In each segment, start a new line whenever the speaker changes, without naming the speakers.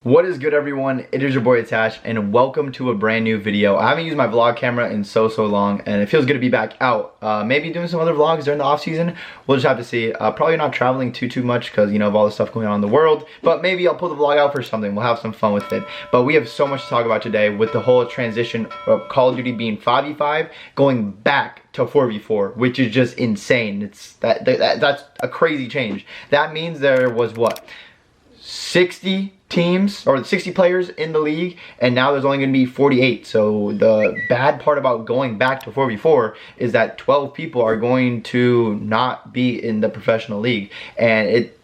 What is good, everyone? It is your boy Attach, and welcome to a brand new video. I haven't used my vlog camera in so long, and it feels good to be back out. Maybe doing some other vlogs during the off season. We'll just have to see. Probably not traveling too much because, you know, of all the stuff going on in the world. But maybe I'll pull the vlog out for something. We'll have some fun with it. But we have so much to talk about today with the whole transition of Call of Duty being 5v5 going back to 4v4, which is just insane. That's a crazy change. That means there was what, 60 teams or 60 players in the league, and now there's only going to be 48. So the bad part about going back to 4v4 is that 12 people are going to not be in the professional league, and it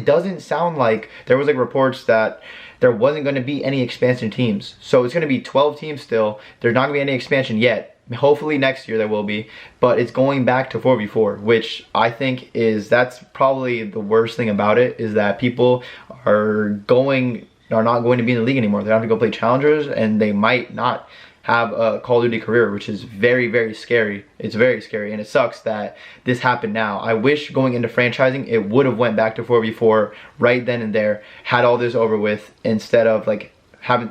doesn't sound like there was like reports that there wasn't going to be any expansion teams. So it's going to be 12 teams still. There's not going to be any expansion yet. Hopefully next year there will be, but it's going back to 4v4, which I think that's probably the worst thing about it, is that people are not going to be in the league anymore. They have to go play challengers, and they might not have a Call of Duty career, which is very scary. It's very scary, and it sucks that this happened now. I wish going into franchising it would have went back to 4v4 right then and there, had all this over with, instead of like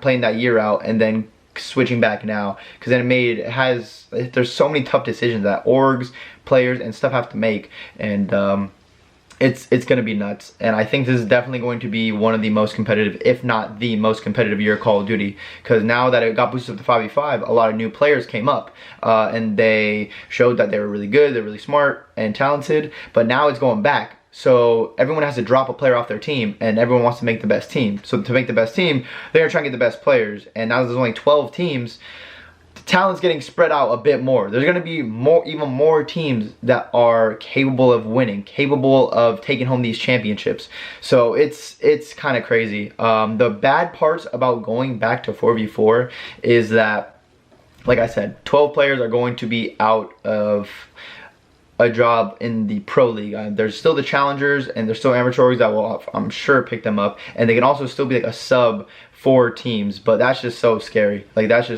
playing that year out and then switching back now, because then there's so many tough decisions that orgs, players, and stuff have to make, and it's gonna be nuts. And I think this is definitely going to be one of the most competitive, if not the most competitive year of Call of Duty, because now that it got boosted up to 5v5, a lot of new players came up, and they showed that they were really good, they're really smart and talented, but now it's going back. So everyone has to drop a player off their team, and everyone wants to make the best team. So to make the best team, they're gonna try and get the best players. And now there's only 12 teams. The talent's getting spread out a bit more. There's gonna be even more teams that are capable of winning, capable of taking home these championships. So it's kind of crazy. The bad parts about going back to 4v4 is that, like I said, 12 players are going to be out of a job in the pro league. There's still the challengers, and there's still amateurs that will, I'm sure, pick them up, and they can also still be like a sub for teams. But that's just so scary. Like that's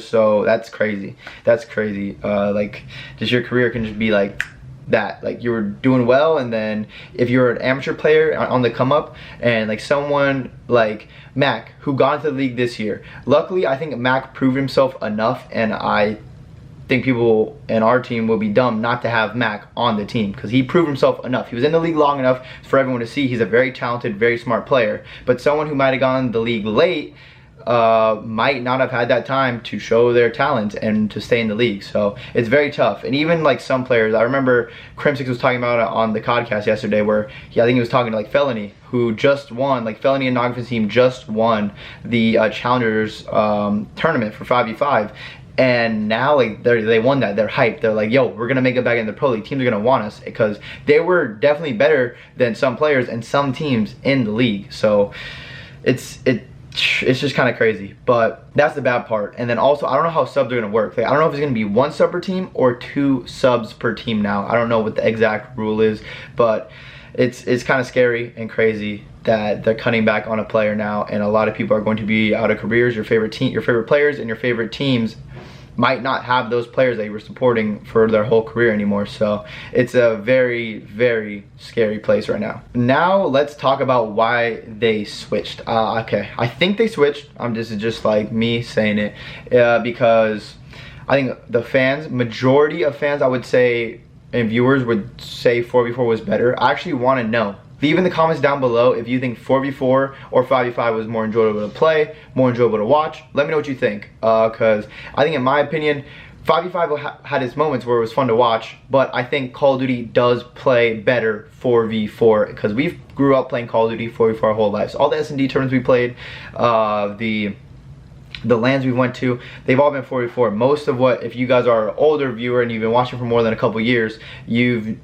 crazy. That's crazy. Like just your career can just be like that. Like you were doing well, and then if you're an amateur player on the come up, and like someone like Mac, who got into the league this year, luckily I think Mac proved himself enough, and I think people in our team will be dumb not to have Mac on the team, because he proved himself enough. He was in the league long enough for everyone to see he's a very talented, very smart player. But someone who might have gone in the league late might not have had that time to show their talent and to stay in the league. So it's very tough. And even like some players, I remember Crimsix was talking about it on the podcast yesterday, where I think he was talking to like Felony, who just won, like Felony and Nogfin's team just won the Challengers tournament for 5v5. And now like they won that, they're hyped. They're like, yo, we're gonna make it back in the pro league. Teams are gonna want us, because they were definitely better than some players and some teams in the league. So it's just kind of crazy. But that's the bad part. And then also, I don't know how subs are gonna work. Like, I don't know if it's gonna be 1 sub per team or 2 subs per team now. I don't know what the exact rule is, but it's kind of scary and crazy that they're cutting back on a player now, and a lot of people are going to be out of careers. Your favorite players and your favorite teams might not have those players that you were supporting for their whole career anymore. So it's a very scary place right now. Now let's talk about why they switched. Okay, I think they switched. This is just like me saying it, because I think the fans, majority of fans, I would say, and viewers would say 4v4 was better. I actually want to know. Leave in the comments down below if you think 4v4 or 5v5 was more enjoyable to play, more enjoyable to watch. Let me know what you think, because I think, in my opinion, 5v5 had its moments where it was fun to watch, but I think Call of Duty does play better 4v4, because we've grew up playing Call of Duty 4v4 our whole lives. All the S&D tournaments we played, the lands we went to, they've all been 4v4. Most of what, if you guys are an older viewer and you've been watching for more than a couple years, you've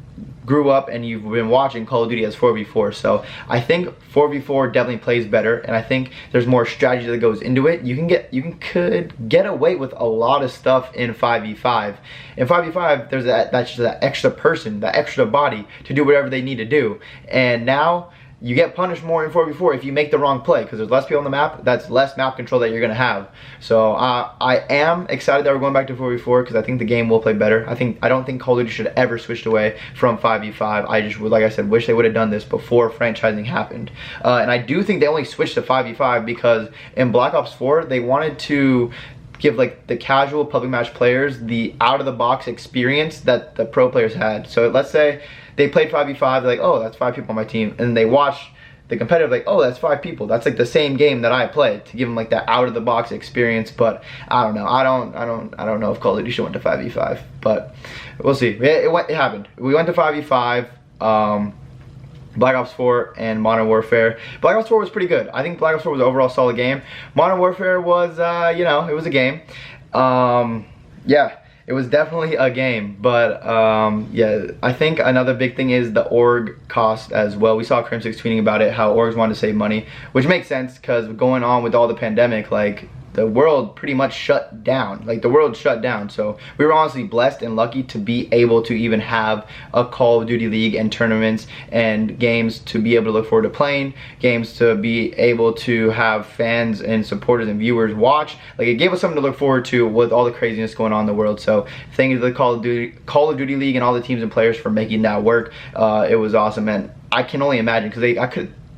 grew up and you've been watching Call of Duty as 4v4. So I think 4v4 definitely plays better, and I think there's more strategy that goes into it. You could get away with a lot of stuff in 5v5. In 5v5, there's that's just that extra person, that extra body to do whatever they need to do. And now you get punished more in 4v4 if you make the wrong play, because there's less people on the map. That's less map control that you're gonna have. So I am excited that we're going back to 4v4 because I think the game will play better. I don't think Call of Duty should have ever switched away from 5v5. I just would, like I said, wish they would have done this before franchising happened. And I do think they only switched to 5v5 because in Black Ops 4 they wanted to give like the casual public match players the out of the box experience that the pro players had. So let's say they played 5v5, they're like, oh, that's 5 people on my team, and they watch the competitive, like, oh, that's 5 people. That's like the same game that I played, to give them like that out of the box experience. But I don't know. I don't know if Call of Duty should went to 5v5, but we'll see. It happened. We went to 5v5. Black Ops 4 and Modern Warfare. Black Ops 4 was pretty good. I think Black Ops 4 was an overall solid game. Modern Warfare was, you know, it was a game. Yeah. It was definitely a game, but yeah, I think another big thing is the org cost as well. We saw Crim6 tweeting about it, how orgs wanted to save money, which makes sense because going on with all the pandemic, like, the world pretty much shut down. Like, the world shut down. So we were honestly blessed and lucky to be able to even have a Call of Duty League and tournaments and games to be able to look forward to playing, games to be able to have fans and supporters and viewers watch. Like, it gave us something to look forward to with all the craziness going on in the world. So thank you to the Call of Duty League and all the teams and players for making that work. It was awesome, and I can only imagine, because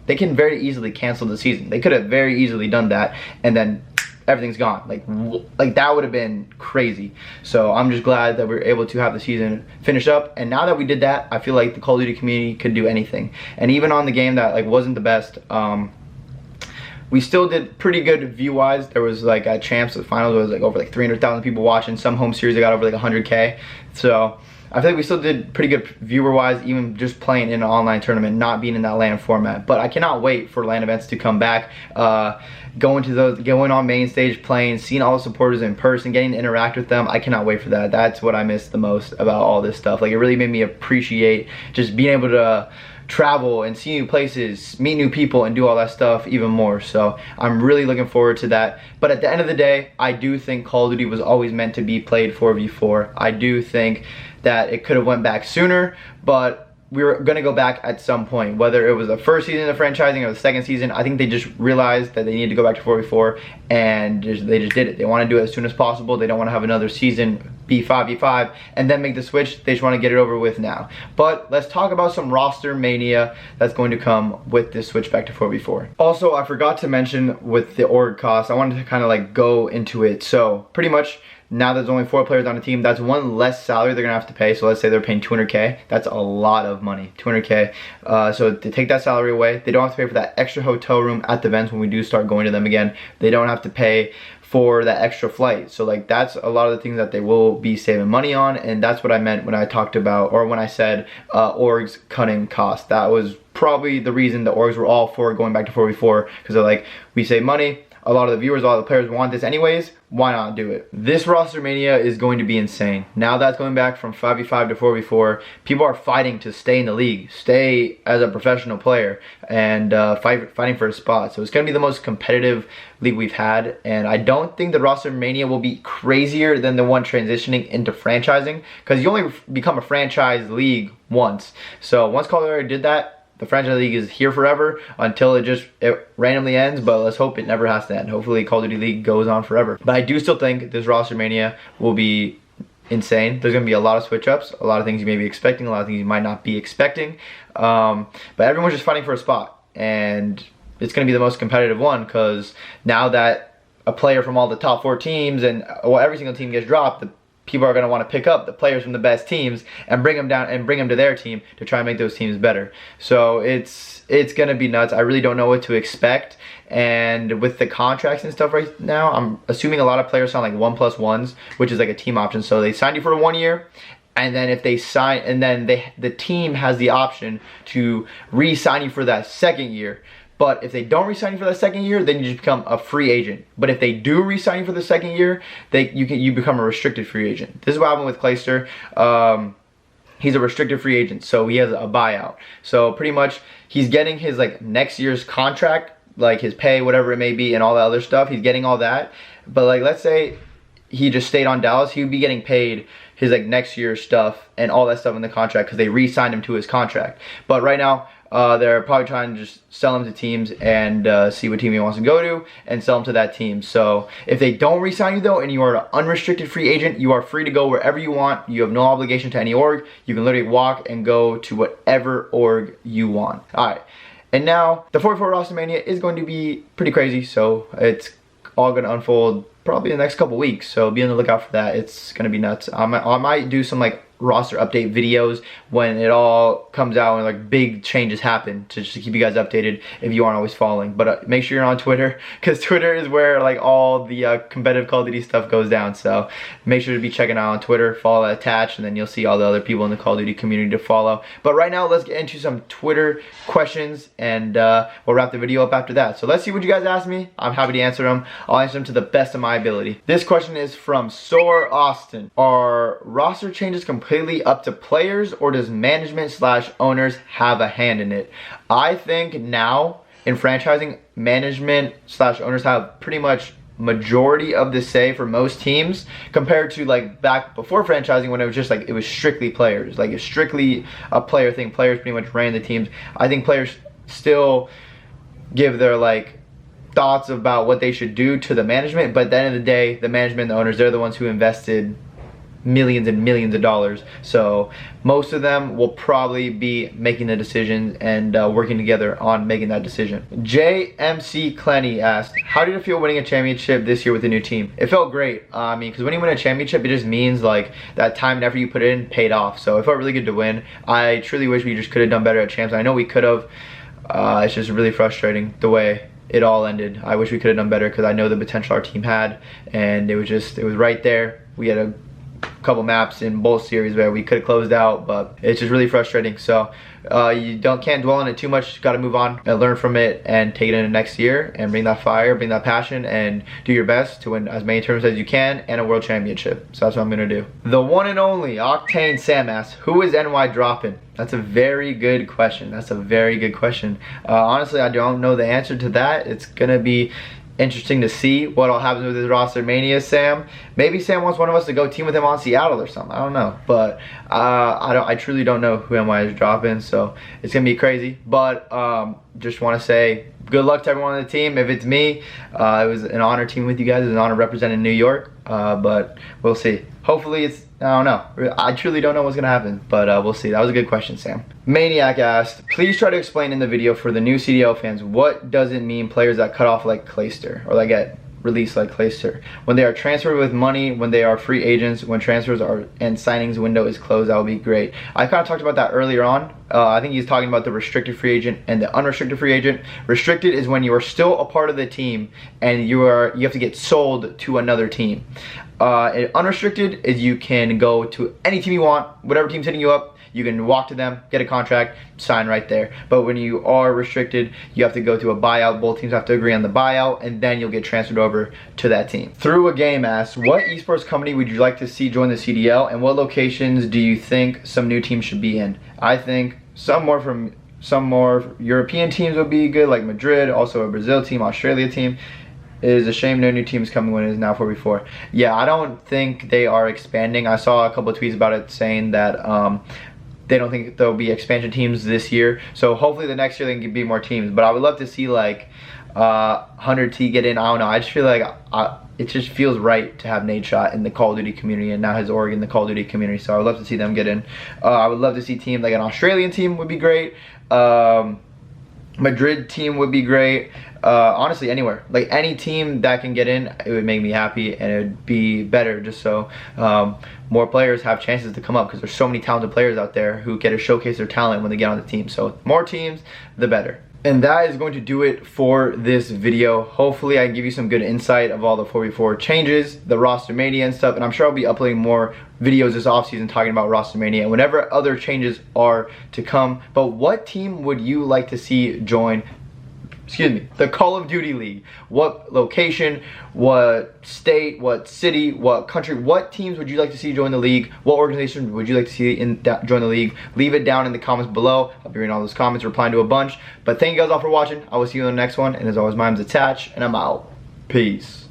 they can very easily cancel the season. They could have very easily done that, and then everything's gone. Like that would have been crazy. So I'm just glad that we were able to have the season finish up. And now that we did that, I feel like the Call of Duty community could do anything. And even on the game that like wasn't the best, we still did pretty good view-wise. There was like at Champs, the finals, there was like over like 300,000 people watching. Some home series, they got over like 100K. So I feel like we still did pretty good viewer-wise, even just playing in an online tournament, not being in that LAN format. But I cannot wait for LAN events to come back. Going on main stage, playing, seeing all the supporters in person, getting to interact with them. I cannot wait for that. That's what I miss the most about all this stuff. Like, it really made me appreciate just being able to travel and see new places, meet new people, and do all that stuff even more. So I'm really looking forward to that. But at the end of the day, I do think Call of Duty was always meant to be played 4v4. I do think that it could have went back sooner, but we were gonna go back at some point, whether it was the first season of franchising or the second season. I think they just realized that they needed to go back to 4v4, and they just did it. They want to do it as soon as possible. They don't want to have another season be 5v5 and then make the switch. They just want to get it over with now. But let's talk about some roster mania that's going to come with this switch back to 4v4. Also, I forgot to mention with the org cost, I wanted to kind of like go into it. So pretty much, now there's only 4 players on the team, that's one less salary they're gonna have to pay. So let's say they're paying 200K, that's a lot of money, 200K. So to take that salary away, they don't have to pay for that extra hotel room at the events when we do start going to them again. They don't have to pay for that extra flight. So like, that's a lot of the things that they will be saving money on, and that's what I meant when I talked about, or when I said orgs cutting costs. That was probably the reason the orgs were all for going back to 4v4, because they're like, we save money, a lot of the viewers, a lot of the players want this anyways, why not do it? This roster mania is going to be insane. Now that's going back from 5v5 to 4v4, people are fighting to stay in the league, stay as a professional player, and fighting for a spot. So it's going to be the most competitive league we've had, and I don't think the roster mania will be crazier than the one transitioning into franchising, because you only become a franchise league once. So once Call of Duty did that, the franchise league is here forever until it randomly ends, but let's hope it never has to end. Hopefully Call of Duty League goes on forever. But I do still think this roster mania will be insane. There's gonna be a lot of switch ups, a lot of things you may be expecting, a lot of things you might not be expecting. But everyone's just fighting for a spot, and it's gonna be the most competitive one, because now that a player from all the top 4 teams and every single team gets dropped, the people are going to want to pick up the players from the best teams and bring them down and bring them to their team to try and make those teams better. So it's going to be nuts. I really don't know what to expect. And with the contracts and stuff right now, I'm assuming a lot of players sign like 1+1s, which is like a team option. So they signed you for 1 year, and then if they sign, and then the team has the option to re-sign you for that second year. But if they don't re-sign you for that second year, then you just become a free agent. But if they do re-sign you for the second year, you become a restricted free agent. This is what happened with Clayster. He's a restricted free agent, so he has a buyout. So pretty much, he's getting his like next year's contract, like his pay, whatever it may be, and all that other stuff. He's getting all that. But like, let's say he just stayed on Dallas, he would be getting paid his like next year's stuff and all that stuff in the contract, because they re-signed him to his contract. But right now, they're probably trying to just sell him to teams and see what team he wants to go to and sell him to that team. So if they don't re-sign you though and you are an unrestricted free agent, you are free to go wherever you want. You have no obligation to any org. You can literally walk and go to whatever org you want. Alright, and now the 44 ROSTERMANIA is going to be pretty crazy, so it's all going to unfold probably in the next couple weeks, so be on the lookout for that. It's going to be nuts. I might do some like roster update videos when it all comes out and like big changes happen, to just keep you guys updated if you aren't always following. But make sure you're on Twitter, because Twitter is where like all the competitive Call of Duty stuff goes down. So make sure to be checking out on Twitter, follow attached, and then you'll see all the other people in the Call of Duty community to follow. But right now, let's get into some Twitter questions, and we'll wrap the video up after that. So let's see what you guys asked me. I'm happy to answer them. I'll answer them to the best of my ability. This question is from Soar Austin. Are roster changes completely up to players, or does management / owners have a hand in it? I think now in franchising, management / owners have pretty much majority of the say for most teams, compared to like back before franchising, when it was just like it was strictly players, like it's strictly a player thing. Players pretty much ran the teams. I think players still give their like thoughts about what they should do to the management, but at the end of the day, the management and the owners, they're the ones who invested millions and millions of dollars. So most of them will probably be making the decisions and working together on making that decision. JMC Clenny asked, how did it feel winning a championship this year with the new team? It felt great. I mean, because when you win a championship, it just means like that time and effort you put in paid off. So it felt really good to win. I truly wish we just could have done better at champs. I know we could have. It's just really frustrating the way it all ended. I wish we could have done better, because I know the potential our team had, and it was right there. We had a couple maps in both series where we could have closed out, but it's just really frustrating. So you can't dwell on it too much. Got to move on and learn from it and take it into next year and bring that fire, bring that passion, and do your best to win as many tournaments as you can and a world championship. So that's what I'm gonna do. The one and only Octane Sam asks, who is NY dropping? That's a very good question. That's a very good question. Honestly, I don't know the answer to that. It's gonna be interesting to see what all happens with his ROSTERMANIA, Sam. Maybe Sam wants one of us to go team with him on Seattle or something. I don't know, but I truly don't know who NY is dropping, so it's gonna be crazy. But just want to say good luck to everyone on the team. If it's me, it was an honor teaming with you guys. It was an honor representing New York, but we'll see. Hopefully it's, I don't know. I truly don't know what's gonna happen, but we'll see. That was a good question, Sam. Maniac asked, please try to explain in the video for the new CDL fans, what does it mean players that cut off like Clayster, or that get released like Clayster? When they are transferred with money, when they are free agents, when transfers are and signings window is closed, that would be great. I kind of talked about that earlier on. I think he's talking about the restricted free agent and the unrestricted free agent. Restricted is when you are still a part of the team and you have to get sold to another team. Unrestricted is you can go to any team you want, whatever team's hitting you up. You can walk to them, get a contract, sign right there. But when you are restricted, you have to go to a buyout. Both teams have to agree on the buyout, and then you'll get transferred over to that team. Through a Game asks, what esports company would you like to see join the CDL, and what locations do you think some new teams should be in? I think some more European teams would be good, like Madrid, also a Brazil team, Australia team. It is a shame no new teams coming when it is now 4v4. Yeah, I don't think they are expanding. I saw a couple of tweets about it saying that they don't think there'll be expansion teams this year. So hopefully the next year they can be more teams. But I would love to see like 100T get in. I don't know. I just feel like it just feels right to have Nadeshot in the Call of Duty community, and now his org in the Call of Duty community. So I would love to see them get in. I would love to see teams like an Australian team would be great. Madrid team would be great. Honestly, anywhere, like any team that can get in, it would make me happy, and it would be better just so more players have chances to come up, because there's so many talented players out there who get to showcase their talent when they get on the team. So more teams, the better. And that is going to do it for this video. Hopefully I can give you some good insight of all the 4v4 changes, the ROSTERMANIA and stuff, and I'm sure I'll be uploading more videos this offseason talking about ROSTERMANIA and whenever other changes are to come. But what team would you like to see join, the Call of Duty League? What location, what state, what city, what country, what teams would you like to see join the league? What organization would you like to see join the league? Leave it down in the comments below. I'll be reading all those comments, replying to a bunch. But thank you guys all for watching. I will see you in the next one. And as always, my name's Attach, and I'm out. Peace.